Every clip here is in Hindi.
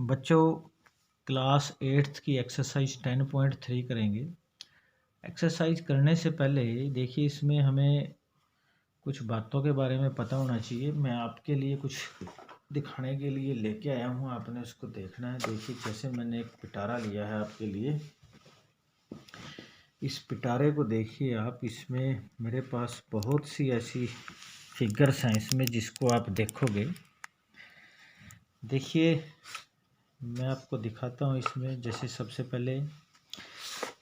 बच्चों क्लास 8th की एक्सरसाइज 10.3 करेंगे। एक्सरसाइज करने से पहले देखिए इसमें हमें कुछ बातों के बारे में पता होना चाहिए। मैं आपके लिए कुछ दिखाने के लिए लेके आया हूँ, आपने उसको देखना है। देखिए जैसे मैंने एक पिटारा लिया है आपके लिए। इस पिटारे को देखिए आप, इसमें मेरे पास बहुत सी ऐसी फिगर्स हैं इसमें जिसको आप देखोगे। देखिए मैं आपको दिखाता हूँ इसमें। जैसे सबसे पहले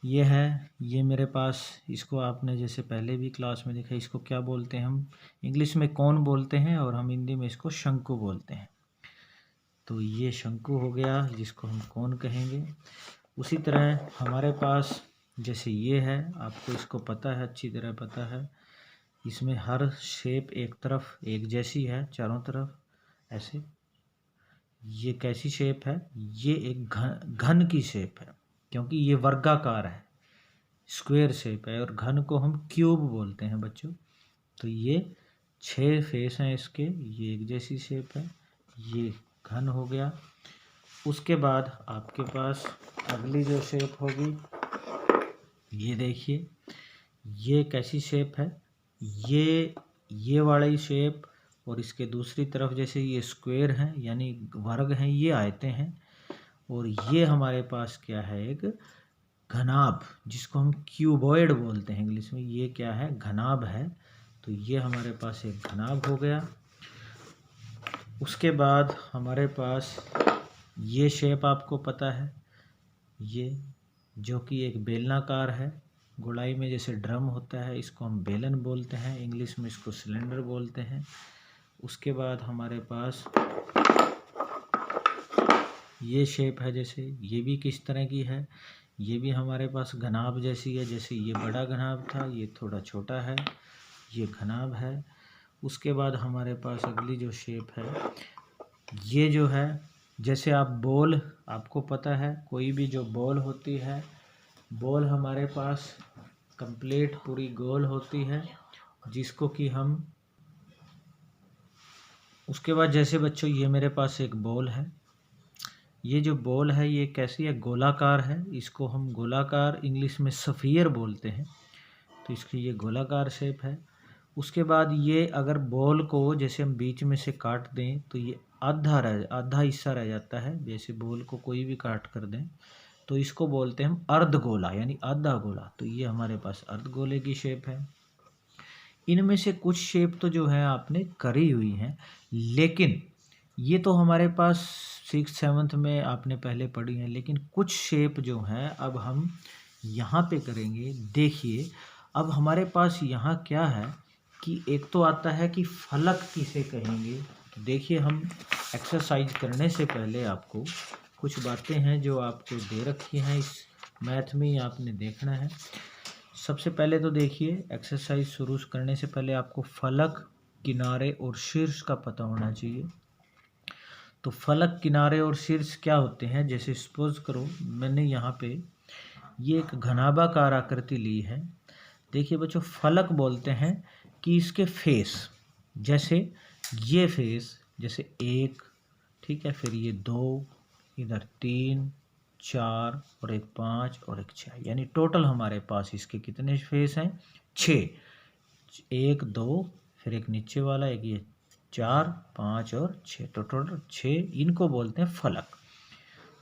ये है, ये मेरे पास, इसको आपने जैसे पहले भी क्लास में देखा, इसको क्या बोलते हैं हम इंग्लिश में कौन बोलते हैं और हम हिंदी में इसको शंकु बोलते हैं। तो ये शंकु हो गया जिसको हम कौन कहेंगे। उसी तरह हमारे पास जैसे ये है, आपको इसको पता है, अच्छी तरह पता है। इसमें हर शेप एक तरफ एक जैसी है, चारों तरफ ऐसे। ये कैसी शेप है? ये एक घन की शेप है, क्योंकि ये वर्गाकार है, स्क्वायर शेप है, और घन को हम क्यूब बोलते हैं बच्चों। तो ये 6 फेस हैं इसके, ये एक जैसी शेप है, ये घन हो गया। उसके बाद आपके पास अगली जो शेप होगी, ये देखिए, ये कैसी शेप है? ये वाली शेप, और इसके दूसरी तरफ जैसे ये स्क्वायर हैं यानी वर्ग हैं, ये आयतें हैं। और ये हमारे पास क्या है? एक घनाभ, जिसको हम क्यूबॉइड बोलते हैं इंग्लिश में। ये क्या है? घनाभ है। तो ये हमारे पास एक घनाभ हो गया। उसके बाद हमारे पास ये शेप आपको पता है, ये जो कि एक बेलनाकार है, गोलाई में जैसे ड्रम होता है, इसको हम बेलन बोलते हैं, इंग्लिश में इसको सिलेंडर बोलते हैं। उसके बाद हमारे पास ये शेप है, जैसे ये भी किस तरह की है? ये भी हमारे पास घनाभ जैसी है। जैसे ये बड़ा घनाभ था, ये थोड़ा छोटा है, ये घनाभ है। उसके बाद हमारे पास अगली जो शेप है, ये जो है, जैसे आप बॉल, आपको पता है कोई भी जो बॉल होती है, बॉल हमारे पास कंप्लीट पूरी गोल होती है, जिसको कि हम, उसके बाद जैसे बच्चों ये मेरे पास एक बॉल है। ये जो बॉल है ये कैसी है? गोलाकार है। इसको हम गोलाकार इंग्लिश में स्फीयर बोलते हैं। तो इसकी ये गोलाकार शेप है। उसके बाद ये अगर बॉल को जैसे हम बीच में से काट दें तो ये आधा हिस्सा रह जाता है। जैसे बॉल को कोई भी काट कर दें तो इसको बोलते हैं हम अर्धगोला, यानी आधा गोला। तो ये हमारे पास अर्धगोले की शेप है। इनमें से कुछ शेप तो जो है आपने करी हुई हैं, लेकिन ये तो हमारे पास 6th-7th में आपने पहले पढ़ी हैं। लेकिन कुछ शेप जो हैं अब हम यहाँ पे करेंगे। देखिए अब हमारे पास यहाँ क्या है कि एक तो आता है कि फलक किसे कहेंगे। तो देखिए हम एक्सरसाइज करने से पहले आपको कुछ बातें हैं जो आपको दे रखी हैं, इस मैथ में ही आपने देखना है। सबसे पहले तो देखिए एक्सरसाइज शुरू करने से पहले आपको फलक, किनारे और शीर्ष का पता होना चाहिए। तो फलक, किनारे और शीर्ष क्या होते हैं? जैसे सपोज करो मैंने यहाँ पे ये एक घनाभाकार आकृति ली है। देखिए बच्चों, फलक बोलते हैं कि इसके फेस, जैसे ये फेस, जैसे 1, ठीक है, फिर ये 2, इधर 3, 4 और एक 5 और एक 6, यानी टोटल हमारे पास इसके कितने फेस हैं? 6। 1, 2, फिर एक नीचे वाला, एक ये 4, 5 और 6, तो टोटल 6। इनको बोलते हैं फलक।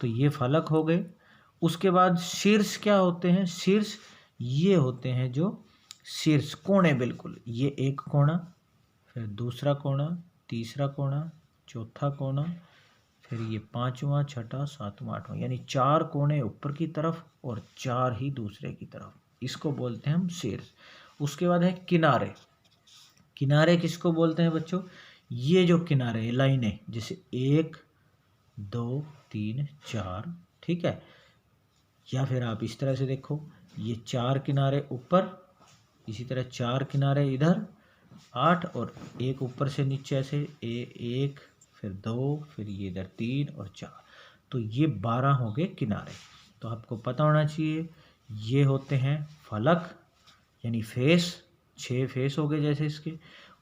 तो ये फलक हो गए। उसके बाद शीर्ष क्या होते हैं? शीर्ष ये होते हैं जो शीर्ष कोणे, बिल्कुल ये एक कोना, फिर दूसरा कोना, तीसरा कोना, चौथा कोना, फिर ये 5वां, 6ठा, 7वां, 8वां, यानी 4 कोने ऊपर की तरफ और 4 ही दूसरे की तरफ। इसको बोलते हैं हम शीर्ष। उसके बाद है किनारे। किनारे किसको बोलते हैं बच्चों? ये जो किनारे लाइनें, जैसे 1, 2, 3, 4, ठीक है, या फिर आप इस तरह से देखो, ये 4 किनारे ऊपर, इसी तरह 4 किनारे इधर, 8 और एक ऊपर से नीचे ऐसे 1, फिर 2, फिर ये इधर 3 और 4, तो ये 12 हो गए किनारे। तो आपको पता होना चाहिए ये होते हैं फलक, यानी फेस, 6 फेस हो गए जैसे इसके।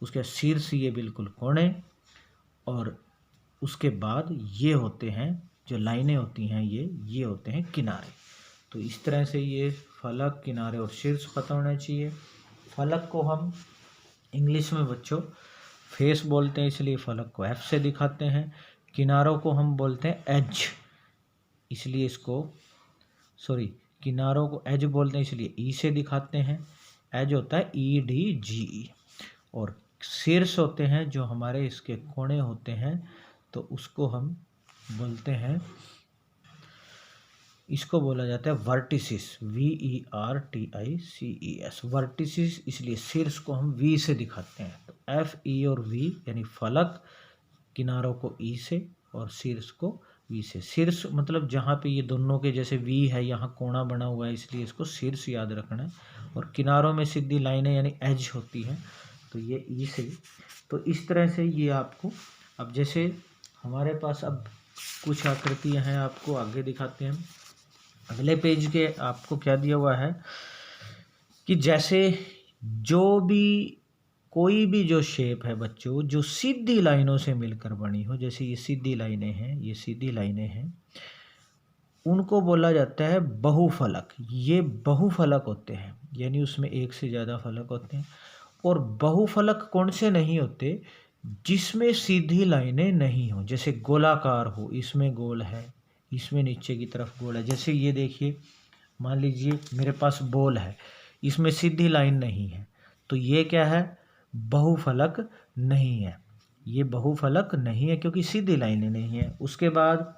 उसके शीर्ष ये बिल्कुल कोने, और उसके बाद ये होते हैं जो लाइनें होती हैं ये होते हैं किनारे। तो इस तरह से ये फलक, किनारे और शीर्ष पता होना चाहिए। फलक को हम इंग्लिश में बच्चों फेस बोलते हैं, इसलिए फलक को एफ से दिखाते हैं। किनारों को हम बोलते हैं एज, इसलिए इसको किनारों को एज बोलते हैं, इसलिए ई से दिखाते हैं। एज होता है EDGE। और शीर्ष होते हैं जो हमारे इसके कोने होते हैं, तो उसको हम बोलते हैं, इसको बोला जाता है वर्टिसिस, VERTICES, वर्टिसिस, इसलिए शीर्ष को हम V से दिखाते हैं। तो FE और V यानी फलक, किनारों को E से और शीर्ष को V से। शीर्ष मतलब जहाँ पे ये दोनों के जैसे V है, यहाँ कोना बना हुआ है, इसलिए इसको शीर्ष याद रखना है। और किनारों में सीधी लाइनें यानी एज होती हैं, तो ये E से। तो इस तरह से ये आपको, अब जैसे हमारे पास अब कुछ आकृतियाँ हैं, आपको आगे दिखाते हैं। अगले पेज के आपको क्या दिया हुआ है कि जैसे जो भी कोई भी जो शेप है बच्चों, जो सीधी लाइनों से मिलकर बनी हो, जैसे ये सीधी लाइनें हैं, ये सीधी लाइनें हैं, उनको बोला जाता है बहुफलक। ये बहुफलक होते हैं, यानी उसमें एक से ज़्यादा फलक होते हैं। और बहुफलक कौन से नहीं होते? जिसमें सीधी लाइनें नहीं हो, जैसे गोलाकार हो, इसमें गोल है, इसमें नीचे की तरफ गोल है। जैसे ये देखिए, मान लीजिए मेरे पास बॉल है, इसमें सीधी लाइन नहीं है, तो ये क्या है? बहुफलक नहीं है। ये बहुफलक नहीं है क्योंकि सीधी लाइनें नहीं है। उसके बाद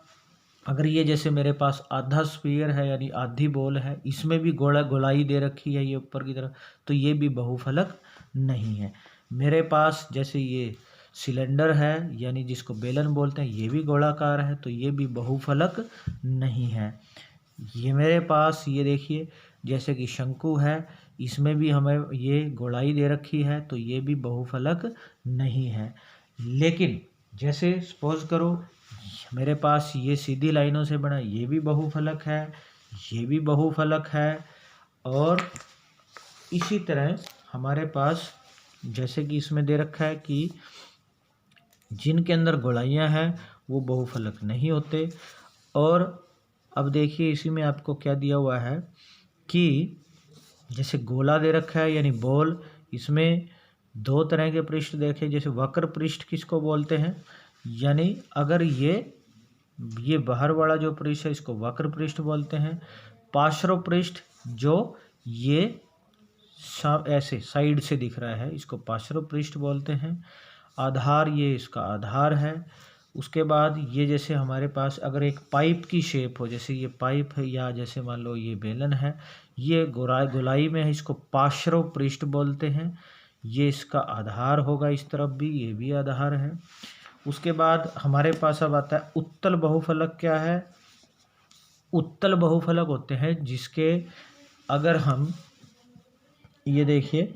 अगर ये जैसे मेरे पास आधा स्फीयर है, यानी आधी बॉल है, इसमें भी गोलाई दे रखी है ये ऊपर की तरफ, तो ये भी बहुफलक नहीं है। मेरे पास जैसे ये सिलेंडर है, यानी जिसको बेलन बोलते हैं, ये भी गोलाकार है, तो ये भी बहुफलक नहीं है। ये मेरे पास ये देखिए जैसे कि शंकु है, इसमें भी हमें ये गोलाई दे रखी है, तो ये भी बहुफलक नहीं है। लेकिन जैसे सपोज करो मेरे पास ये सीधी लाइनों से बना, ये भी बहुफलक है, ये भी बहुफलक है। और इसी तरह हमारे पास जैसे कि इसमें दे रखा है कि जिनके अंदर गोलाइयाँ हैं वो बहुफलक नहीं होते। और अब देखिए इसी में आपको क्या दिया हुआ है कि जैसे गोला दे रखा है यानी बॉल, इसमें दो तरह के पृष्ठ देखे, जैसे वक्र पृष्ठ किसको बोलते हैं, यानी अगर ये बाहर वाला जो पृष्ठ है इसको वक्र पृष्ठ बोलते हैं। पार्श्व पृष्ठ जो ये ऐसे साइड से दिख रहा है, इसको पार्श्व पृष्ठ बोलते हैं। आधार, ये इसका आधार है। उसके बाद ये जैसे हमारे पास अगर एक पाइप की शेप हो, जैसे ये पाइप है, या जैसे मान लो ये बेलन है, ये गोलाई में है, इसको पार्श्व पृष्ठ बोलते हैं। ये इसका आधार होगा, इस तरफ भी ये भी आधार है। उसके बाद हमारे पास अब आता है उत्तल बहुफलक। क्या है? उत्तल बहुफलक होते हैं जिसके अगर हम ये देखिए,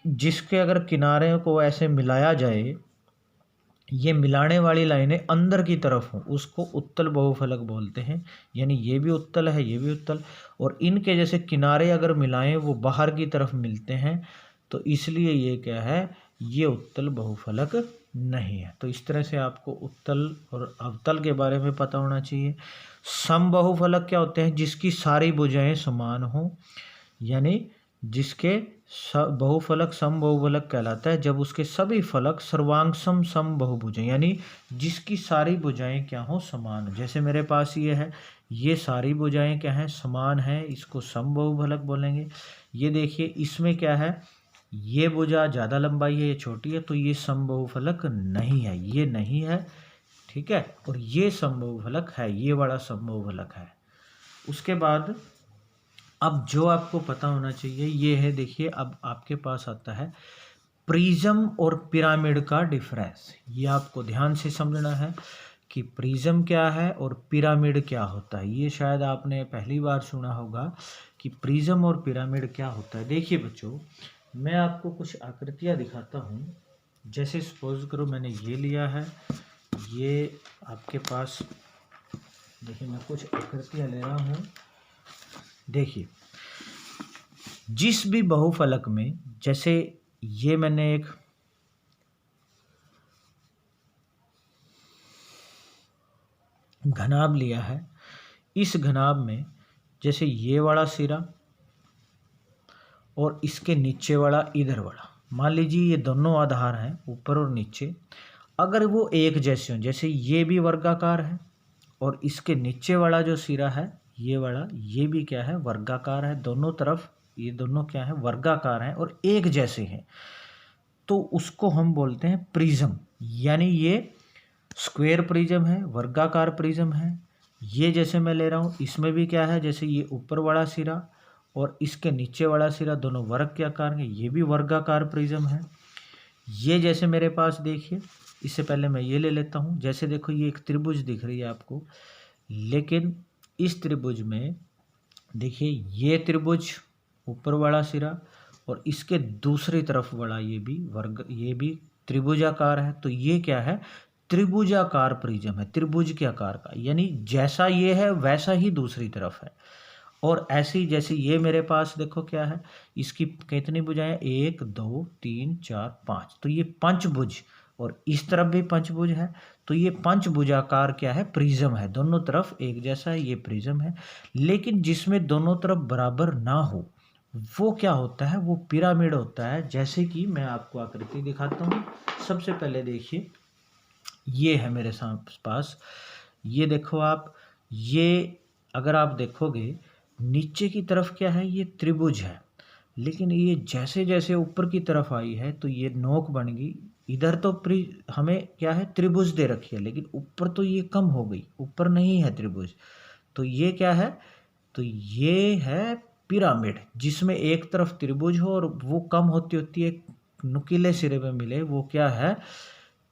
जिसके अगर किनारे को ऐसे मिलाया जाए, ये मिलाने वाली लाइनें अंदर की तरफ हों, उसको उत्तल बहुफलक बोलते हैं। यानी ये भी उत्तल है, ये भी उत्तल, और इनके जैसे किनारे अगर मिलाएं वो बाहर की तरफ मिलते हैं, तो इसलिए ये क्या है? ये उत्तल बहुफलक नहीं है। तो इस तरह से आपको उत्तल और अवतल के बारे में पता होना चाहिए। समबहुफलक क्या होते हैं? जिसकी सारी भुजाएं समान हो, यानी जिसके बहुफलक समबहुफलक कहलाता है जब उसके सभी फलक सर्वांगसम समबहुभुज, यानी जिसकी सारी भुजाएं क्या हो? समान। जैसे मेरे पास ये है, ये सारी भुजाएं क्या हैं? समान है, इसको समबहुफलक बोलेंगे। ये देखिए इसमें क्या है? ये भुजा ज़्यादा लंबाई है, ये छोटी है, तो ये समबहुफलक नहीं है, ये नहीं है, ठीक है। और ये समबहुफलक है, ये बड़ा समबहुफलक है। उसके बाद अब जो आपको पता होना चाहिए ये है, देखिए अब आपके पास आता है प्रिज्म और पिरामिड का डिफरेंस। ये आपको ध्यान से समझना है कि प्रिज्म क्या है और पिरामिड क्या होता है। ये शायद आपने पहली बार सुना होगा कि प्रिज्म और पिरामिड क्या होता है। देखिए बच्चों, मैं आपको कुछ आकृतियाँ दिखाता हूँ। जैसे सपोज करो मैंने ये लिया है, ये आपके पास देखिए मैं कुछ आकृतियाँ ले रहा हूँ। देखिए जिस भी बहुफलक में, जैसे ये मैंने एक घनाभ लिया है। इस घनाभ में जैसे ये वाला सिरा और इसके नीचे वाला इधर वाला, मान लीजिए ये दोनों आधार हैं ऊपर और नीचे, अगर वो एक जैसे हों, जैसे ये भी वर्गाकार है और इसके नीचे वाला जो सिरा है ये वाला, ये भी क्या है, वर्गाकार है, दोनों तरफ ये दोनों क्या है, वर्गाकार हैं और एक जैसे हैं, तो उसको हम बोलते हैं प्रिज्म। यानी ये स्क्वायर प्रिज्म है, वर्गाकार प्रिज्म है। ये जैसे मैं ले रहा हूँ, इसमें भी क्या है, जैसे ये ऊपर वाला सिरा और इसके नीचे वाला सिरा दोनों वर्ग के आकार के, ये भी वर्गाकार प्रिज्म है। ये जैसे मेरे पास देखिए, इससे पहले मैं ये ले लेता हूँ, जैसे देखो ये एक त्रिभुज दिख रही है आपको, लेकिन इस त्रिभुज में देखिए ये त्रिभुज ऊपर वाला सिरा और इसके दूसरी तरफ वाला ये भी त्रिभुजाकार है, तो ये क्या है, त्रिभुजाकार प्रिज्म है, त्रिभुज के आकार का, यानी जैसा ये है वैसा ही दूसरी तरफ है। और ऐसी जैसे ये मेरे पास देखो क्या है, इसकी कितनी भुजाएं, 1 2 3 4 5, तो ये पंचभुज, और इस तरफ भी पंचभुज है, तो ये पंचभुजाकार क्या है, प्रिज्म है, दोनों तरफ एक जैसा है, ये प्रिज्म है। लेकिन जिसमें दोनों तरफ बराबर ना हो वो क्या होता है, वो पिरामिड होता है। जैसे कि मैं आपको आकृति दिखाता हूँ। सबसे पहले देखिए, ये है मेरे पास, ये देखो आप, ये अगर आप देखोगे नीचे की तरफ क्या है, ये त्रिभुज है, लेकिन ये जैसे जैसे ऊपर की तरफ आई है तो ये नोक बन गई। इधर तो हमें क्या है, त्रिभुज दे रखी है, लेकिन ऊपर तो ये कम हो गई, ऊपर नहीं है त्रिभुज, तो ये क्या है, तो ये है पिरामिड, जिसमें एक तरफ त्रिभुज हो और वो कम होती होती है, नुकीले सिरे में मिले, वो क्या है,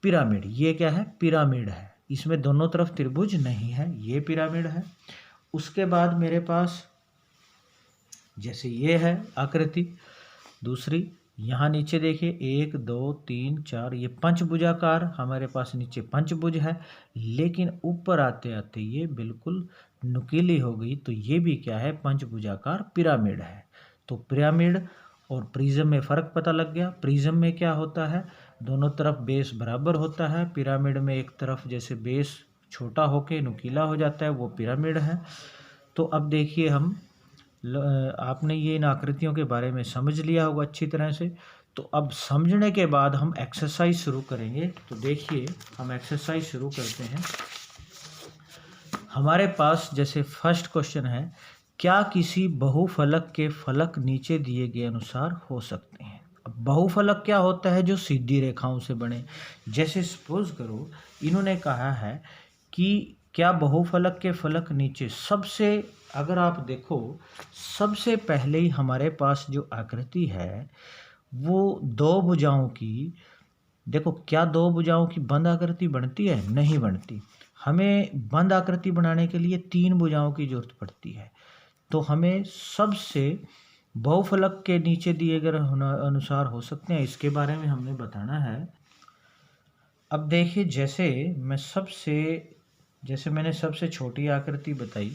पिरामिड। ये क्या है, पिरामिड है, इसमें दोनों तरफ त्रिभुज नहीं है, ये पिरामिड है। उसके बाद मेरे पास जैसे ये है आकृति दूसरी, यहाँ नीचे देखिए 1 2 3 4, ये पंचभुजाकार हमारे पास नीचे पंचभुज है, लेकिन ऊपर आते आते ये बिल्कुल नुकीली हो गई, तो ये भी क्या है, पंचभुजाकार पिरामिड है। तो पिरामिड और प्रिज्म में फ़र्क पता लग गया। प्रिज्म में क्या होता है, दोनों तरफ बेस बराबर होता है, पिरामिड में एक तरफ जैसे बेस छोटा होके नुकीला हो जाता है, वो पिरामिड है। तो अब देखिए हम आपने ये इन आकृतियों के बारे में समझ लिया होगा अच्छी तरह से। तो अब समझने के बाद हम एक्सरसाइज शुरू करेंगे। तो देखिए हम एक्सरसाइज शुरू करते हैं। हमारे पास जैसे फर्स्ट क्वेश्चन है, क्या किसी बहुफलक के फलक नीचे दिए गए अनुसार हो सकते हैं। अब बहुफलक क्या होता है, जो सीधी रेखाओं से बने। जैसे सपोज करो इन्होंने कहा है कि क्या बहुफलक के फलक नीचे, सबसे अगर आप देखो सबसे पहले ही हमारे पास जो आकृति है वो दो भुजाओं की, देखो क्या दो भुजाओं की बंद आकृति बनती है, नहीं बनती। हमें बंद आकृति बनाने के लिए 3 भुजाओं की जरूरत पड़ती है। तो हमें सबसे बहुफलक के नीचे दिए गए अनुसार हो सकते हैं, इसके बारे में हमने बताना है। अब देखिए जैसे मैंने सबसे छोटी आकृति बताई,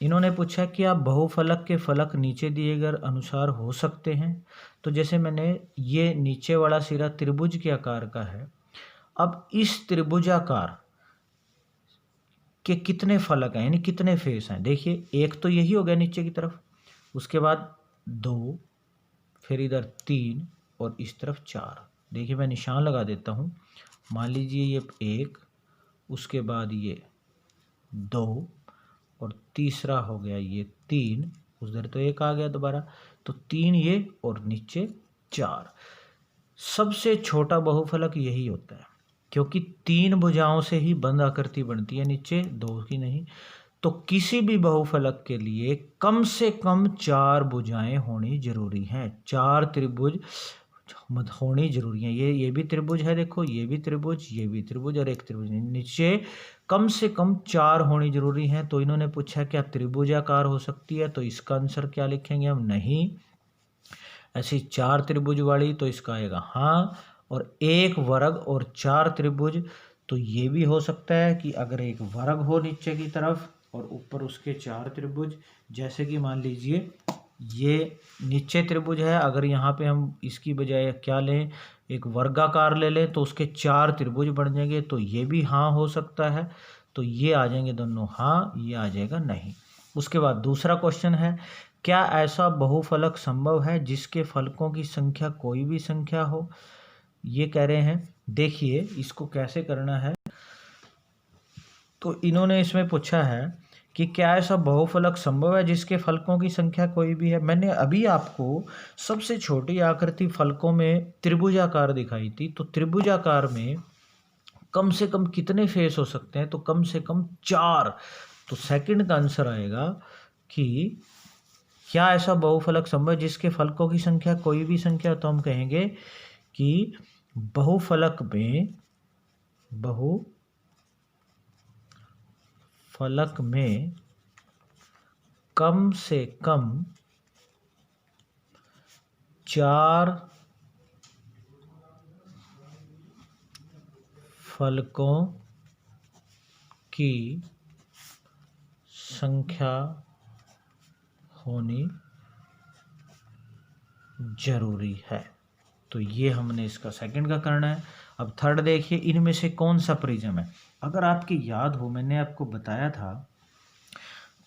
इन्होंने पूछा कि आप बहुफलक के फलक नीचे दिए गए अनुसार हो सकते हैं। तो जैसे मैंने ये नीचे वाला सिरा त्रिभुज के आकार का है। अब इस त्रिभुजाकार के कितने फलक हैं, यानी कितने फेस हैं। देखिए एक तो यही हो गया नीचे की तरफ, उसके बाद 2, फिर इधर 3 और इस तरफ 4। देखिए मैं निशान लगा देता हूँ। मान लीजिए ये 1, उसके बाद ये 2 और तीसरा हो गया ये 3, उधर तो 1 आ गया दोबारा, तो 3 ये और नीचे 4। सबसे छोटा बहुफलक यही होता है, क्योंकि 3 भुजाओं से ही बंद आकृति बनती है, नीचे 2 की नहीं। तो किसी भी बहुफलक के लिए कम से कम 4 भुजाएं होनी जरूरी हैं, 4 त्रिभुज होनी जरूरी है। ये भी त्रिभुज है, देखो ये भी त्रिभुज, ये भी त्रिभुज और एक त्रिभुज, नीचे कम से कम 4 होनी जरूरी है। तो इन्होंने पूछा क्या त्रिभुजाकार हो सकती है, तो इसका आंसर क्या लिखेंगे हम, नहीं। ऐसी 4 त्रिभुज वाली, तो इसका आएगा हाँ। और एक वर्ग और 4 त्रिभुज, तो ये भी हो सकता है कि अगर एक वर्ग हो नीचे की तरफ और ऊपर उसके 4 त्रिभुज। जैसे कि मान लीजिए ये नीचे त्रिभुज है, अगर यहाँ पे हम इसकी बजाय क्या लें, एक वर्गाकार ले लें तो उसके 4 त्रिभुज बन जाएंगे, तो ये भी हाँ हो सकता है। तो ये आ जाएंगे दोनों हाँ, ये आ जाएगा नहीं। उसके बाद दूसरा क्वेश्चन है, क्या ऐसा बहुफलक संभव है जिसके फलकों की संख्या कोई भी संख्या हो? ये कह रहे हैं, देखिए इसको कैसे करना है। तो इन्होंने इसमें पूछा है कि क्या ऐसा बहुफलक संभव है जिसके फलकों की संख्या कोई भी है। मैंने अभी आपको सबसे छोटी आकृति फलकों में त्रिभुजाकार दिखाई थी, तो त्रिभुजाकार में कम से कम कितने फेस हो सकते हैं? तो कम से कम 4। तो सेकंड का आंसर आएगा कि क्या ऐसा बहुफलक संभव है जिसके फलकों की संख्या कोई भी संख्या? तो हम कहेंगे कि बहुफलक में कम से कम 4 फलकों की संख्या होनी जरूरी है। तो ये हमने इसका सेकंड का करना है। अब थर्ड देखिए, इनमें से कौन सा प्रिज्म है? अगर आपकी याद हो, मैंने आपको बताया था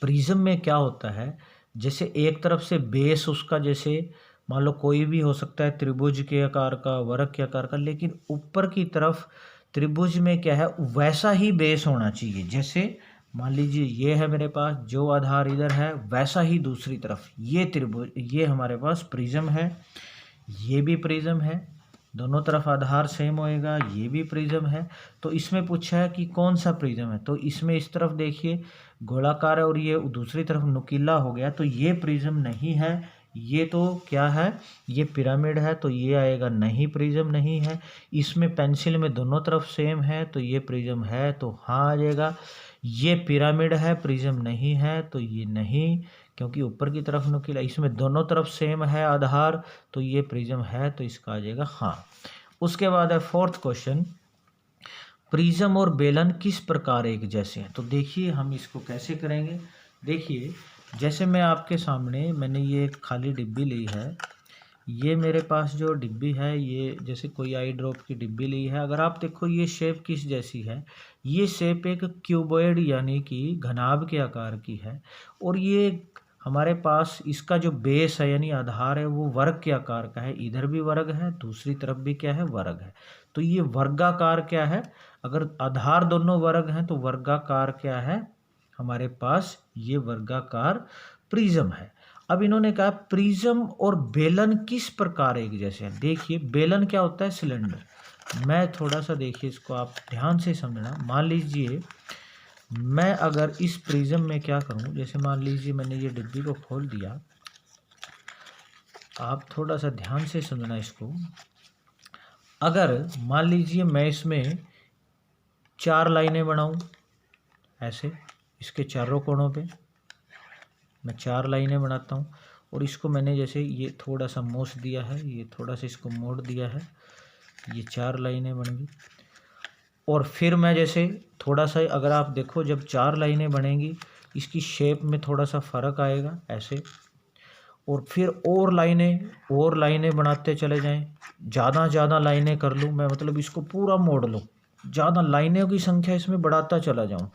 प्रिज्म में क्या होता है, जैसे एक तरफ से बेस उसका, जैसे मान लो कोई भी हो सकता है त्रिभुज के आकार का, वर्ग के आकार का, लेकिन ऊपर की तरफ त्रिभुज में क्या है, वैसा ही बेस होना चाहिए। जैसे मान लीजिए ये है मेरे पास, जो आधार इधर है वैसा ही दूसरी तरफ ये त्रिभुज, ये हमारे पास प्रिज्म है, ये भी प्रिज्म है, दोनों तरफ आधार सेम होएगा, ये भी प्रिज्म है। तो इसमें पूछा है कि कौन सा प्रिज्म है, तो इसमें इस तरफ देखिए गोलाकार है और ये दूसरी तरफ नुकीला हो गया, तो ये प्रिज्म नहीं है। ये तो क्या है, ये पिरामिड है, तो ये आएगा नहीं, प्रिज्म नहीं है। इसमें पेंसिल में दोनों तरफ सेम है, तो ये प्रिज्म है, तो हाँ आ जाएगा। ये पिरामिड है, प्रिज्म नहीं है, तो ये नहीं, क्योंकि ऊपर की तरफ नुकीला। इसमें दोनों तरफ सेम है आधार, तो ये प्रिज्म है, तो इसका आ जाएगा हाँ। उसके बाद है फोर्थ क्वेश्चन, प्रिज्म और बेलन किस प्रकार एक जैसे हैं? तो देखिए हम इसको कैसे करेंगे। देखिए जैसे मैं आपके सामने, मैंने ये एक खाली डिब्बी ली है, ये मेरे पास जो डिब्बी है, ये जैसे कोई आई ड्रॉप की डिब्बी ली है। अगर आप देखो ये शेप किस जैसी है, ये शेप एक क्यूबॉइड यानी कि घनाभ के आकार की है, और ये हमारे पास इसका जो बेस है यानी आधार है वो वर्ग के आकार का है। इधर भी वर्ग है, दूसरी तरफ भी क्या है, वर्ग है। तो ये वर्गाकार क्या है, अगर आधार दोनों वर्ग हैं तो वर्गाकार क्या है हमारे पास, ये वर्गाकार प्रिज्म है। अब इन्होंने कहा प्रिज्म और बेलन किस प्रकार एक जैसे हैं। देखिए बेलन क्या होता है, सिलेंडर। मैं थोड़ा सा देखिए इसको आप ध्यान से समझना। मान लीजिए मैं अगर इस प्रिज्म में क्या करूं, जैसे मान लीजिए मैंने ये डिब्बी को खोल दिया, आप थोड़ा सा ध्यान से समझना इसको। अगर मान लीजिए मैं इसमें 4 लाइनें बनाऊं, ऐसे इसके चारों कोणों पे मैं 4 लाइनें बनाता हूँ, और इसको मैंने जैसे ये थोड़ा सा मोड़ दिया है, ये थोड़ा सा इसको मोड़ दिया है, ये 4 लाइनें बन गई। और फिर मैं जैसे थोड़ा सा, अगर आप देखो जब 4 लाइनें बनेंगी इसकी शेप में थोड़ा सा फ़र्क आएगा ऐसे, और फिर और लाइनें बनाते चले जाएं, ज़्यादा लाइनें कर लूँ मैं, मतलब इसको पूरा मोड़ लूँ, ज़्यादा लाइनों की संख्या इसमें बढ़ाता चला जाऊँ,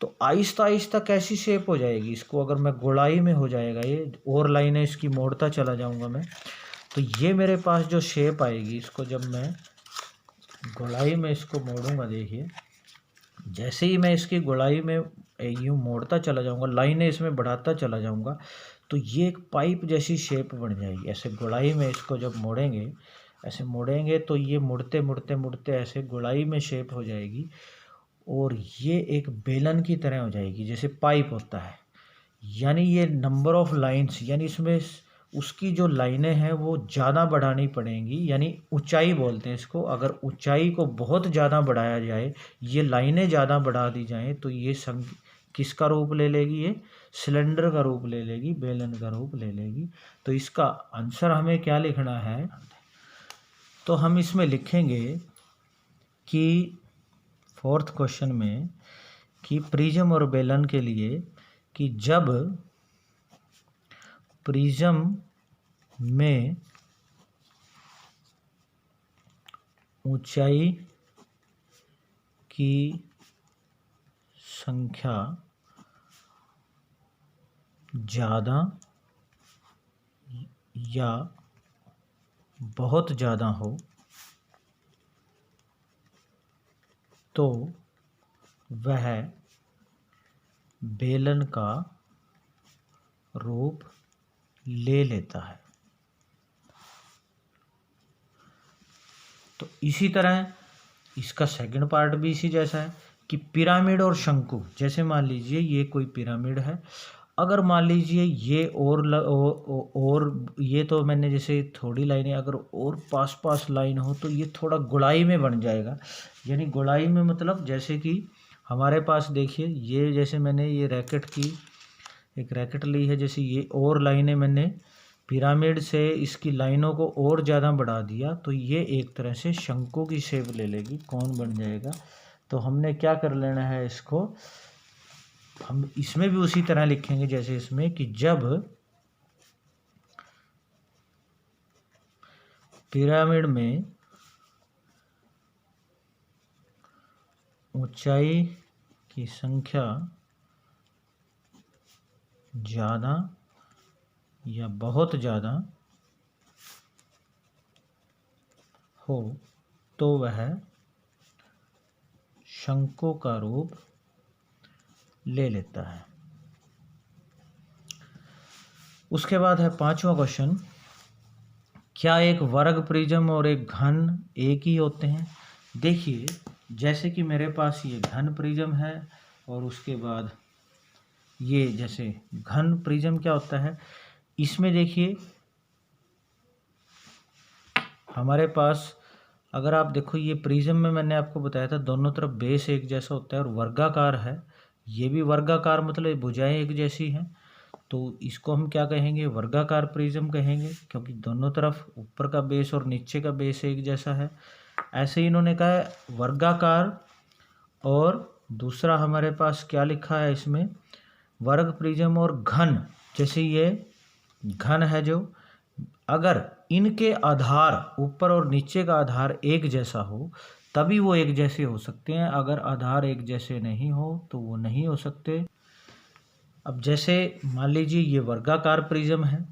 तो आहिस्ता आहिस्ता कैसी शेप हो जाएगी। इसको अगर मैं गोलाई में हो जाएगा ये, और लाइनें इसकी मोड़ता चला जाऊँगा मैं, तो ये मेरे पास जो शेप आएगी, इसको जब मैं गोलाई में इसको मोड़ूंगा, देखिए जैसे ही मैं इसकी गोलाई में यूँ मोड़ता चला जाऊंगा, लाइनें इसमें बढ़ाता चला जाऊंगा, तो ये एक पाइप जैसी शेप बन जाएगी। ऐसे गोलाई में इसको जब मोड़ेंगे, ऐसे मोड़ेंगे तो ये मुड़ते मुड़ते मुड़ते ऐसे गोलाई में शेप हो जाएगी, और ये एक बेलन की तरह हो जाएगी जैसे पाइप होता है। यानी ये नंबर ऑफ लाइंस, यानी इसमें उसकी जो लाइनें हैं वो ज़्यादा बढ़ानी पड़ेंगी, यानी ऊंचाई बोलते हैं इसको। अगर ऊंचाई को बहुत ज़्यादा बढ़ाया जाए, ये लाइनें ज़्यादा बढ़ा दी जाएं, तो ये किसका रूप ले लेगी, ये सिलेंडर का रूप ले लेगी, बेलन का रूप ले लेगी। तो इसका आंसर हमें क्या लिखना है, तो हम इसमें लिखेंगे कि फोर्थ क्वेश्चन में कि प्रिज्म और बेलन के लिए, कि जब प्रिज्म में ऊंचाई की संख्या ज़्यादा या बहुत ज़्यादा हो तो वह बेलन का रूप ले लेता है। तो इसी तरह इसका सेकंड पार्ट भी इसी जैसा है कि पिरामिड और शंकु, जैसे मान लीजिए ये कोई पिरामिड है, अगर मान लीजिए ये और ये तो मैंने जैसे थोड़ी लाइनें, अगर और पास पास लाइन हो तो ये थोड़ा गोलाई में बन जाएगा। यानी गोलाई में मतलब जैसे कि हमारे पास देखिए ये, जैसे मैंने ये रैकेट की एक रैकेट ली है, जैसे ये और लाइनें मैंने पिरामिड से इसकी लाइनों को और ज़्यादा बढ़ा दिया तो ये एक तरह से शंकु की शेप ले लेगी, कौन बन जाएगा। तो हमने क्या कर लेना है, इसको हम इसमें भी उसी तरह लिखेंगे जैसे इसमें कि जब पिरामिड में ऊंचाई की संख्या ज़्यादा या बहुत ज़्यादा हो तो वह शंकु का रूप ले लेता है। उसके बाद है 5वां क्वेश्चन, क्या एक वर्ग प्रिज्म और एक घन एक ही होते हैं? देखिए जैसे कि मेरे पास ये घन प्रिज्म है और उसके बाद ये जैसे घन प्रिज्म क्या होता है, इसमें देखिए हमारे पास अगर आप देखो ये प्रिज्म में मैंने आपको बताया था दोनों तरफ बेस एक जैसा होता है और वर्गाकार है, ये भी वर्गाकार मतलब भुजाएं एक जैसी हैं, तो इसको हम क्या कहेंगे, वर्गाकार प्रिज्म कहेंगे, क्योंकि दोनों तरफ ऊपर का बेस और नीचे का बेस एक जैसा है। ऐसे ही इन्होंने कहा है वर्गाकार, और दूसरा हमारे पास क्या लिखा है इसमें, वर्ग प्रिज्म और घन, जैसे ये घन है जो, अगर इनके आधार ऊपर और नीचे का आधार एक जैसा हो तभी वो एक जैसे हो सकते हैं, अगर आधार एक जैसे नहीं हो तो वो नहीं हो सकते। अब जैसे मान लीजिए ये वर्गाकार प्रिज्म है,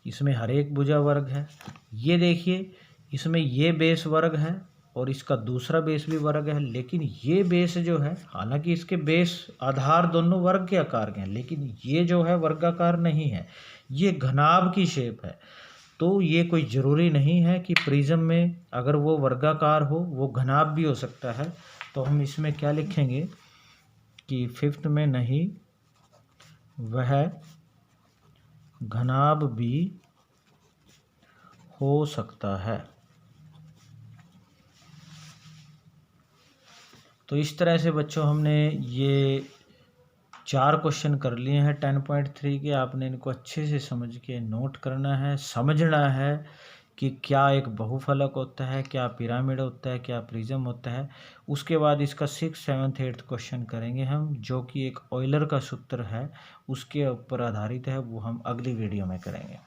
इसमें हर एक भुजा वर्ग है, ये देखिए इसमें ये बेस वर्ग है और इसका दूसरा बेस भी वर्ग है, लेकिन ये बेस जो है, हालांकि इसके बेस आधार दोनों वर्ग के आकार के हैं, लेकिन ये जो है वर्गाकार नहीं है, ये घनाभ की शेप है। तो ये कोई ज़रूरी नहीं है कि प्रिज्म में अगर वो वर्गाकार हो वो घनाभ भी हो सकता है। तो हम इसमें क्या लिखेंगे कि 5th में नहीं, वह घनाभ भी हो सकता है। तो इस तरह से बच्चों हमने ये 4 क्वेश्चन कर लिए हैं 10.3 के। आपने इनको अच्छे से समझ के नोट करना है, समझना है कि क्या एक बहुफलक होता है, क्या पिरामिड होता है, क्या प्रिज्म होता है। उसके बाद इसका 6th, 7th, 8th क्वेश्चन करेंगे हम, जो कि एक ऑयलर का सूत्र है उसके ऊपर आधारित है, वो हम अगली वीडियो में करेंगे।